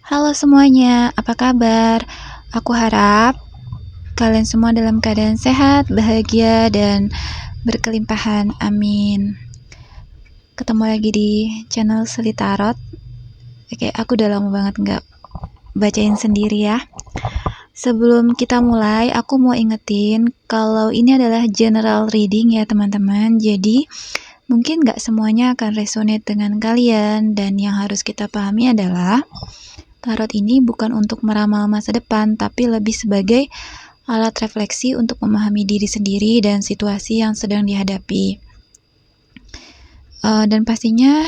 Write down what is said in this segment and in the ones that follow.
Halo semuanya, apa kabar? Aku harap kalian semua dalam keadaan sehat, bahagia, dan berkelimpahan. Amin. Ketemu lagi di channel Selitarot. Oke, aku udah lama banget nggak bacain sendiri ya. Sebelum kita mulai, aku mau ingetin kalau ini adalah general reading ya teman-teman. Jadi, mungkin nggak semuanya akan resonate dengan kalian. Dan yang harus kita pahami adalah tarot ini bukan untuk meramal masa depan, tapi lebih sebagai alat refleksi untuk memahami diri sendiri dan situasi yang sedang dihadapi. Dan pastinya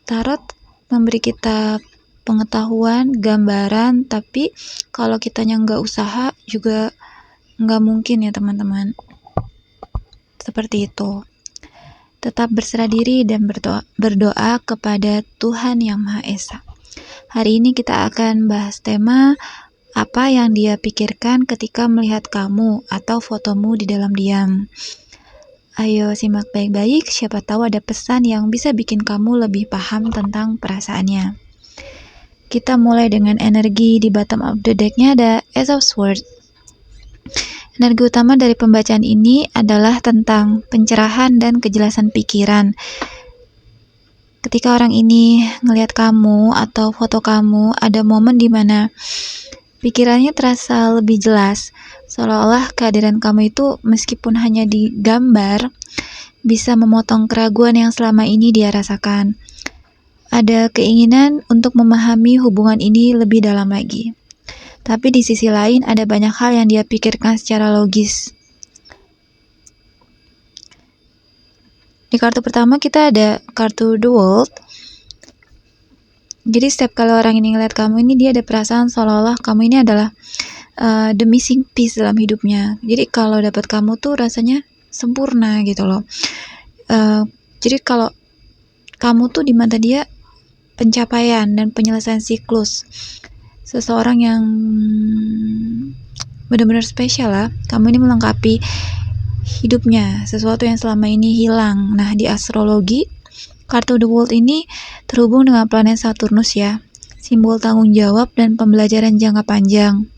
tarot memberi kita pengetahuan, gambaran, tapi kalau kitanya nggak usaha juga nggak mungkin ya teman-teman. Seperti itu. Tetap berserah diri dan berdoa kepada Tuhan Yang Maha Esa. Hari ini kita akan bahas tema apa yang dia pikirkan ketika melihat kamu atau fotomu di dalam diam. Ayo simak baik-baik, siapa tahu ada pesan yang bisa bikin kamu lebih paham tentang perasaannya. Kita mulai dengan energi di bottom of the deck-nya ada Ace of Swords. Energi utama dari pembacaan ini adalah tentang pencerahan dan kejelasan pikiran. Ketika orang ini ngelihat kamu atau foto kamu, ada momen di mana pikirannya terasa lebih jelas, seolah-olah kehadiran kamu itu meskipun hanya di gambar, bisa memotong keraguan yang selama ini dia rasakan. Ada keinginan untuk memahami hubungan ini lebih dalam lagi. Tapi di sisi lain ada banyak hal yang dia pikirkan secara logis. Di kartu pertama kita ada kartu The World. Jadi setiap kali orang ini ngeliat kamu ini, dia ada perasaan seolah-olah kamu ini adalah the missing piece dalam hidupnya. Jadi kalau dapat kamu tuh rasanya sempurna gitu loh. Jadi kalau kamu tuh di mata dia pencapaian dan penyelesaian siklus. Seseorang yang benar-benar spesial lah. Kamu ini melengkapi hidupnya, sesuatu yang selama ini hilang. Nah, di astrologi, kartu The World ini terhubung dengan planet Saturnus ya. Simbol tanggung jawab dan pembelajaran jangka panjang.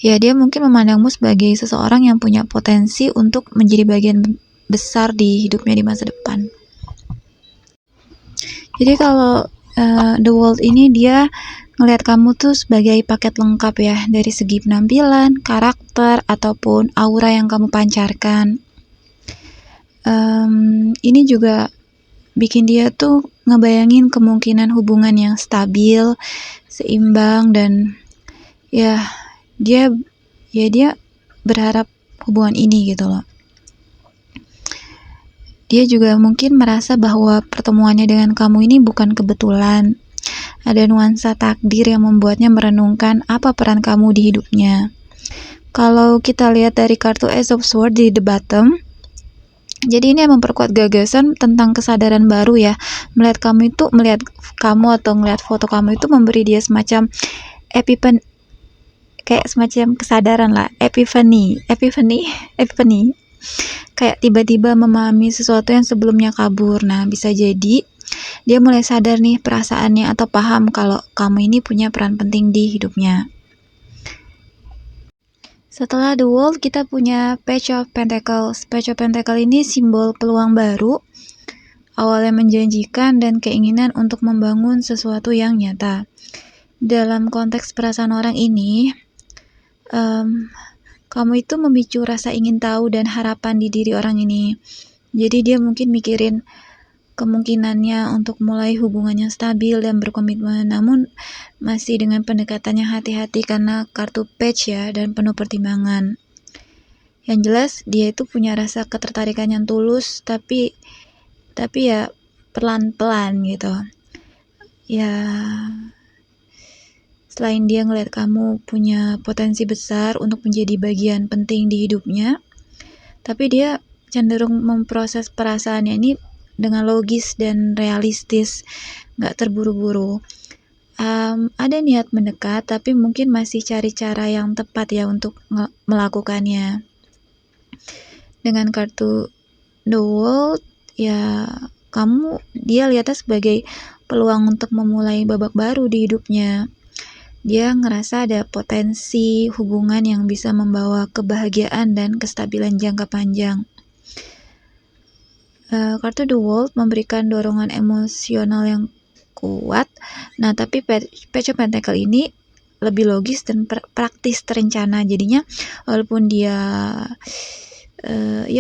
Ya, dia mungkin memandangmu sebagai seseorang yang punya potensi untuk menjadi bagian besar di hidupnya di masa depan. Jadi kalau The World ini dia ngelihat kamu tuh sebagai paket lengkap ya, dari segi penampilan, karakter, ataupun aura yang kamu pancarkan. Ini juga bikin dia tuh ngebayangin kemungkinan hubungan yang stabil, seimbang, dan ya dia berharap hubungan ini gitu loh. Dia juga mungkin merasa bahwa pertemuannya dengan kamu ini bukan kebetulan. Ada nuansa takdir yang membuatnya merenungkan apa peran kamu di hidupnya. Kalau kita lihat dari kartu Ace of Swords di the bottom, jadi ini memperkuat gagasan tentang kesadaran baru ya. Melihat kamu atau melihat foto kamu itu memberi dia semacam kayak semacam kesadaran lah, epiphany. Kayak tiba-tiba memahami sesuatu yang sebelumnya kabur. Nah, bisa jadi dia mulai sadar nih perasaannya atau paham kalau kamu ini punya peran penting di hidupnya. Setelah The World, kita punya Page of Pentacles. Page of Pentacles ini simbol peluang baru, awalnya menjanjikan dan keinginan untuk membangun sesuatu yang nyata. Dalam konteks perasaan orang ini, kamu itu memicu rasa ingin tahu dan harapan di diri orang ini. Jadi dia mungkin mikirin kemungkinannya untuk mulai hubungannya stabil dan berkomitmen, namun masih dengan pendekatannya hati-hati karena kartu page ya, dan penuh pertimbangan. Yang jelas dia itu punya rasa ketertarikan yang tulus, tapi ya pelan-pelan gitu. Ya, selain dia ngeliat kamu punya potensi besar untuk menjadi bagian penting di hidupnya, tapi dia cenderung memproses perasaannya ini dengan logis dan realistis, gak terburu-buru. Ada niat mendekat, tapi mungkin masih cari cara yang tepat ya untuk melakukannya. Dengan kartu The World, ya dia lihatnya sebagai peluang untuk memulai babak baru di hidupnya. Dia ngerasa ada potensi hubungan yang bisa membawa kebahagiaan dan kestabilan jangka panjang. Kartu The World memberikan dorongan emosional yang kuat. Nah, tapi Page of Pentacle ini lebih logis dan praktis terencana. Jadinya walaupun dia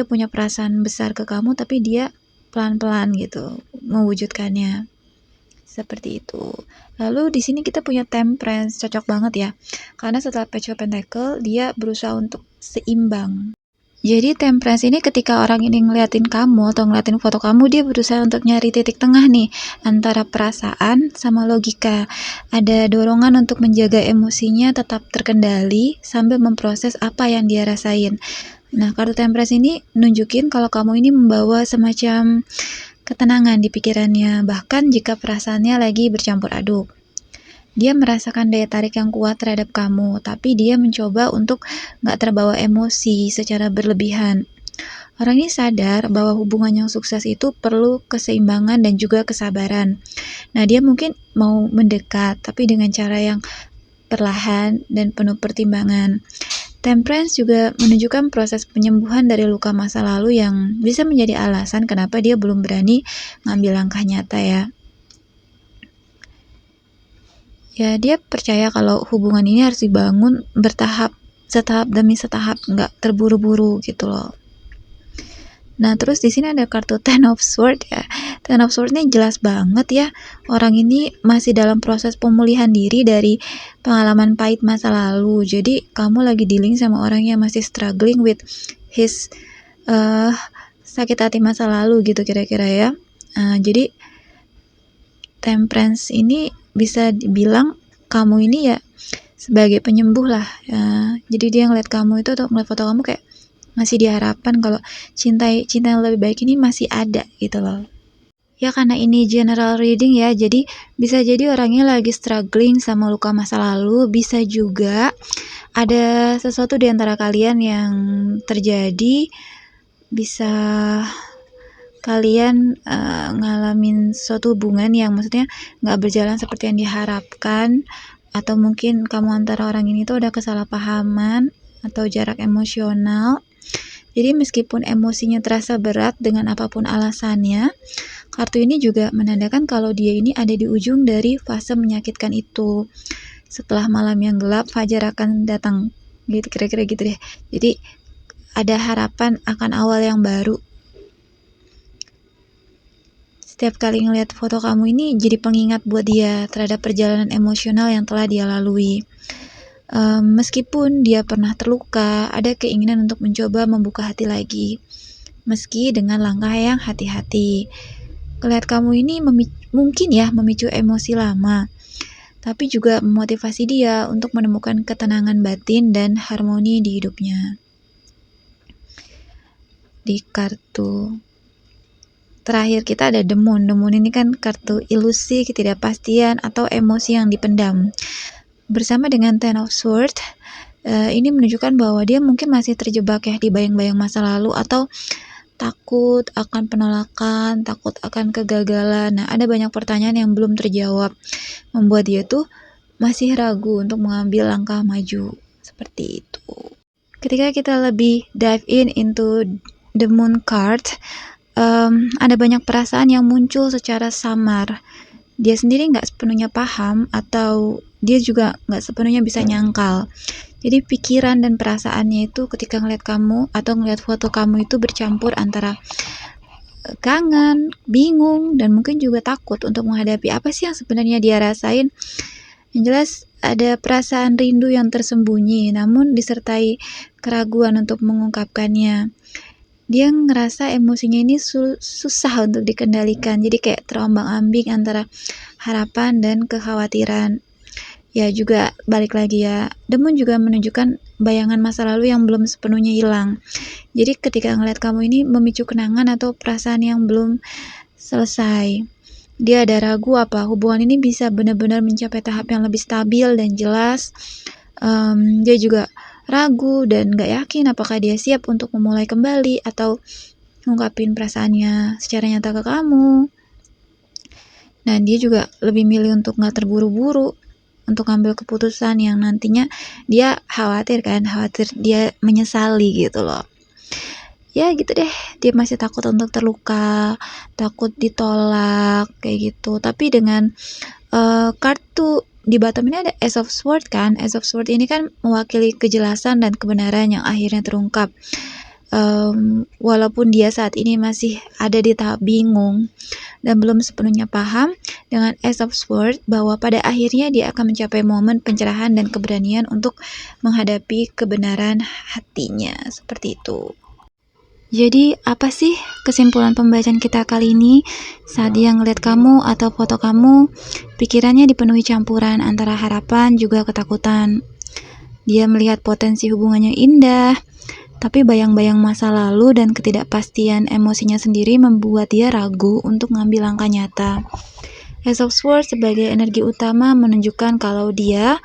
punya perasaan besar ke kamu, tapi dia pelan-pelan gitu mewujudkannya. Seperti itu. Lalu di sini kita punya Temperance, cocok banget ya. Karena setelah Page of Pentacle, dia berusaha untuk seimbang. Jadi Temperance ini ketika orang ini ngeliatin kamu atau ngeliatin foto kamu, dia berusaha untuk nyari titik tengah nih antara perasaan sama logika. Ada dorongan untuk menjaga emosinya tetap terkendali sambil memproses apa yang dia rasain. Nah, kartu Temperance ini nunjukin kalau kamu ini membawa semacam ketenangan di pikirannya, bahkan jika perasaannya lagi bercampur aduk. Dia merasakan daya tarik yang kuat terhadap kamu, tapi dia mencoba untuk gak terbawa emosi secara berlebihan. Orang ini sadar bahwa hubungan yang sukses itu perlu keseimbangan dan juga kesabaran. Nah, dia mungkin mau mendekat, tapi dengan cara yang perlahan dan penuh pertimbangan. Temperance juga menunjukkan proses penyembuhan dari luka masa lalu yang bisa menjadi alasan kenapa dia belum berani ngambil langkah nyata ya. Ya, dia percaya kalau hubungan ini harus dibangun bertahap, setahap demi setahap, nggak terburu-buru gitu loh. Nah, terus di sini ada kartu Ten of Swords ya. Ten of Swords ini jelas banget ya. Orang ini masih dalam proses pemulihan diri dari pengalaman pahit masa lalu. Jadi, kamu lagi dealing sama orang yang masih struggling with his sakit hati masa lalu gitu kira-kira ya. Jadi, Temperance ini bisa dibilang kamu ini ya sebagai penyembuh lah ya. Jadi dia ngeliat kamu itu atau ngeliat foto kamu kayak masih diharapkan kalau cinta yang lebih baik ini masih ada gitu loh. Ya karena ini general reading ya, jadi bisa jadi orangnya lagi struggling sama luka masa lalu, bisa juga ada sesuatu di antara kalian yang terjadi, bisa kalian ngalamin suatu hubungan yang maksudnya nggak berjalan seperti yang diharapkan, atau mungkin kamu antara orang ini tuh ada kesalahpahaman atau jarak emosional. Jadi meskipun emosinya terasa berat dengan apapun alasannya, kartu ini juga menandakan kalau dia ini ada di ujung dari fase menyakitkan itu. Setelah malam yang gelap, fajar akan datang. Gitu kira-kira gitu deh. Jadi ada harapan akan awal yang baru. Setiap kali ngeliat foto kamu ini jadi pengingat buat dia terhadap perjalanan emosional yang telah dia lalui. Meskipun dia pernah terluka, ada keinginan untuk mencoba membuka hati lagi, meski dengan langkah yang hati-hati. Ngeliat kamu ini mungkin ya memicu emosi lama, tapi juga memotivasi dia untuk menemukan ketenangan batin dan harmoni di hidupnya. Di kartu terakhir kita ada The Moon. The Moon ini kan kartu ilusi, ketidakpastian, atau emosi yang dipendam. Bersama dengan Ten of Swords, ini menunjukkan bahwa dia mungkin masih terjebak ya di bayang-bayang masa lalu, atau takut akan penolakan, takut akan kegagalan. Nah, ada banyak pertanyaan yang belum terjawab, membuat dia tuh masih ragu untuk mengambil langkah maju. Seperti itu. Ketika kita lebih dive into The Moon card, ada banyak perasaan yang muncul secara samar. Dia sendiri nggak sepenuhnya paham, atau dia juga nggak sepenuhnya bisa nyangkal. Jadi pikiran dan perasaannya itu ketika ngeliat kamu atau ngeliat foto kamu itu bercampur antara kangen, bingung, dan mungkin juga takut untuk menghadapi apa sih yang sebenarnya dia rasain. Yang jelas ada perasaan rindu yang tersembunyi, namun disertai keraguan untuk mengungkapkannya. Dia ngerasa emosinya ini susah untuk dikendalikan, jadi kayak terombang-ambing antara harapan dan kekhawatiran. Ya juga balik lagi ya, The Moon juga menunjukkan bayangan masa lalu yang belum sepenuhnya hilang. Jadi ketika ngeliat kamu ini memicu kenangan atau perasaan yang belum selesai. Dia ada ragu apa hubungan ini bisa benar-benar mencapai tahap yang lebih stabil dan jelas. Dia juga ragu dan gak yakin apakah dia siap untuk memulai kembali atau ngungkapin perasaannya secara nyata ke kamu. Nah, dia juga lebih milih untuk nggak terburu-buru untuk ngambil keputusan yang nantinya dia khawatir dia menyesali gitu loh. Ya gitu deh, dia masih takut untuk terluka, takut ditolak kayak gitu. Tapi dengan kartu di bottom ini ada Ace of Swords kan. Ace of Swords ini kan mewakili kejelasan dan kebenaran yang akhirnya terungkap. Walaupun dia saat ini masih ada di tahap bingung dan belum sepenuhnya paham dengan Ace of Swords bahwa pada akhirnya dia akan mencapai momen pencerahan dan keberanian untuk menghadapi kebenaran hatinya. Seperti itu. Jadi apa sih kesimpulan pembacaan kita kali ini? Saat dia ngeliat kamu atau foto kamu, pikirannya dipenuhi campuran antara harapan juga ketakutan. Dia melihat potensi hubungan yang indah, tapi bayang-bayang masa lalu dan ketidakpastian emosinya sendiri membuat dia ragu untuk ngambil langkah nyata. Ace of Swords sebagai energi utama menunjukkan kalau dia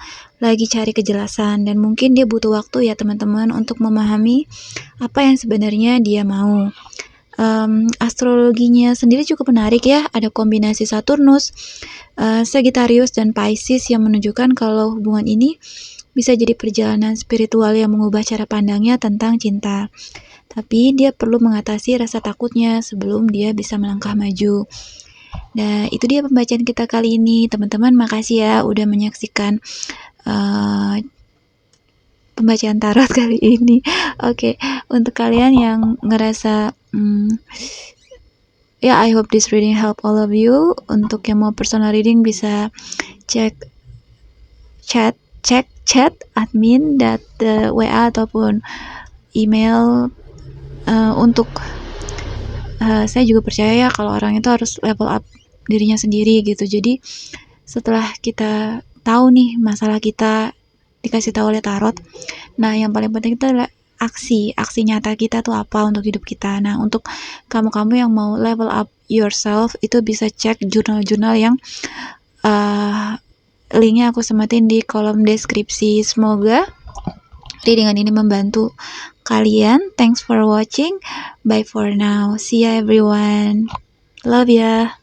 lagi cari kejelasan dan mungkin dia butuh waktu ya teman-teman untuk memahami apa yang sebenarnya dia mau. Astrologinya sendiri cukup menarik ya, ada kombinasi Saturnus, Sagittarius dan Pisces yang menunjukkan kalau hubungan ini bisa jadi perjalanan spiritual yang mengubah cara pandangnya tentang cinta. Tapi dia perlu mengatasi rasa takutnya sebelum dia bisa melangkah maju. Nah, itu dia pembacaan kita kali ini. Teman-teman, makasih ya udah menyaksikan pembacaan tarot kali ini. Oke, untuk kalian yang ngerasa I hope this reading help all of you. Untuk yang mau personal reading bisa cek chat admin WA ataupun email. Untuk saya juga percaya ya kalau orang itu harus level up dirinya sendiri gitu. Jadi setelah kita tahu nih masalah kita dikasih tahu oleh tarot, nah yang paling penting itu adalah aksi nyata kita tuh apa untuk hidup kita. Nah, untuk kamu yang mau level up yourself itu bisa cek jurnal-jurnal yang linknya aku semetin di kolom deskripsi. Semoga readingan ini membantu kalian. Thanks for watching. Bye for now. See ya everyone. Love ya.